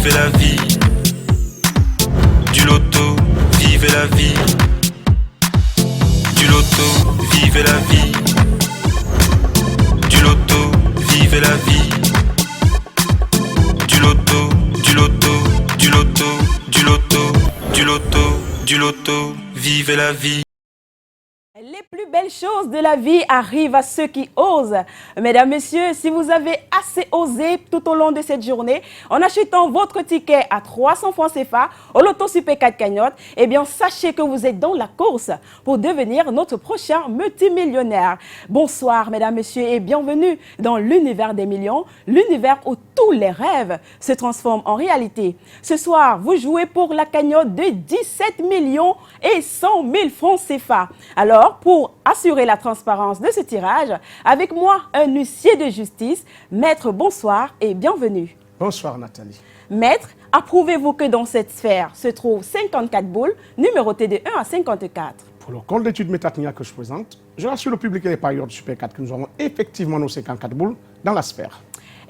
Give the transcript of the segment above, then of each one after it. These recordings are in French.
vivez la vie. Du loto, vivez la vie. Du loto, vivez la vie. Du loto, vivez la vie. Du loto, du loto, du loto, du loto, du loto, du loto, vivez la vie. Les plus belles choses de la vie arrivent à ceux qui osent. Mesdames, Messieurs, si vous avez assez osé tout au long de cette journée, en achetant votre ticket à 300 francs CFA au Loto Super 4 Cagnotte, eh bien, sachez que vous êtes dans la course pour devenir notre prochain multimillionnaire. Bonsoir, Mesdames, Messieurs, et bienvenue dans l'univers des millions, l'univers où tous les rêves se transforment en réalité. Ce soir, vous jouez pour la cagnotte de 17 millions et 100 000 francs CFA. Alors, pour assurer la transparence de ce tirage, avec moi, un huissier de justice. Maître, bonsoir et bienvenue. Bonsoir Nathalie. Maître, approuvez-vous que dans cette sphère se trouvent 54 boules numérotées de 1 à 54? Pour le compte d'études Métatnia que je présente, je rassure le public et les parieurs du Super 4 que nous avons effectivement nos 54 boules dans la sphère.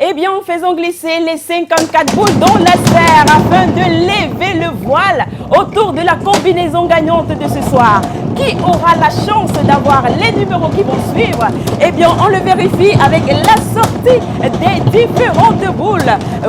Eh bien, faisons glisser les 54 boules dans la sphère afin de lever le voile autour de la combinaison gagnante de ce soir. Qui aura la chance d'avoir les numéros qui vont suivre? Eh bien, on le vérifie avec la sortie des différentes boules.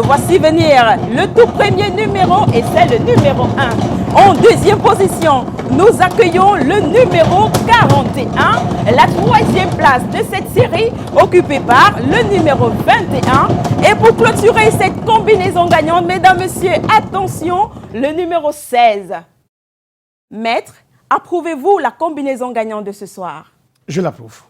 Voici venir le tout premier numéro et c'est le numéro 1. En deuxième position, nous accueillons le numéro 41, la troisième place de cette série occupée par le numéro 21. Et pour clôturer cette combinaison gagnante, mesdames, messieurs, attention, le numéro 16. Maître, approuvez-vous la combinaison gagnante de ce soir? Je l'approuve.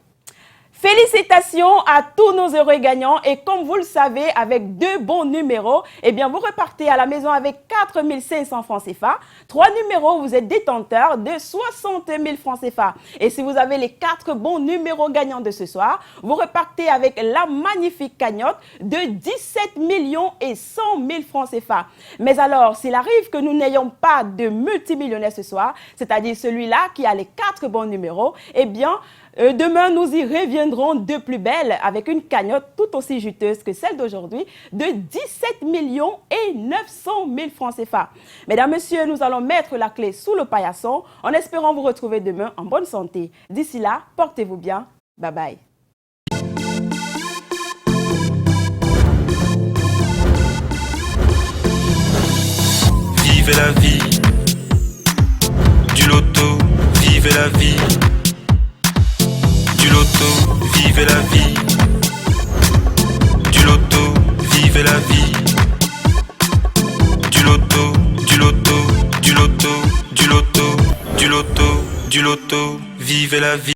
Félicitations à tous nos heureux gagnants et comme vous le savez, avec deux bons numéros, eh bien vous repartez à la maison avec 4 500 francs CFA. 3 numéros, vous êtes détenteur de 60 000 francs CFA. Et si vous avez les 4 bons numéros gagnants de ce soir, vous repartez avec la magnifique cagnotte de 17 millions et 100 000 francs CFA. Mais alors, s'il arrive que nous n'ayons pas de multimillionnaire ce soir, c'est-à-dire celui-là qui a les 4 bons numéros, eh bien, demain, nous y reviendrons de plus belle avec une cagnotte tout aussi juteuse que celle d'aujourd'hui de 17 millions et 900 000 francs CFA. Mesdames, Messieurs, nous allons mettre la clé sous le paillasson en espérant vous retrouver demain en bonne santé. D'ici là, portez-vous bien. Bye bye. Vivez la vie. Du loto, vivez la vie. Du loto, vivez la vie. Du loto, vivez la vie. Du loto, du loto, du loto, du loto, du loto, du loto, vivez la vie.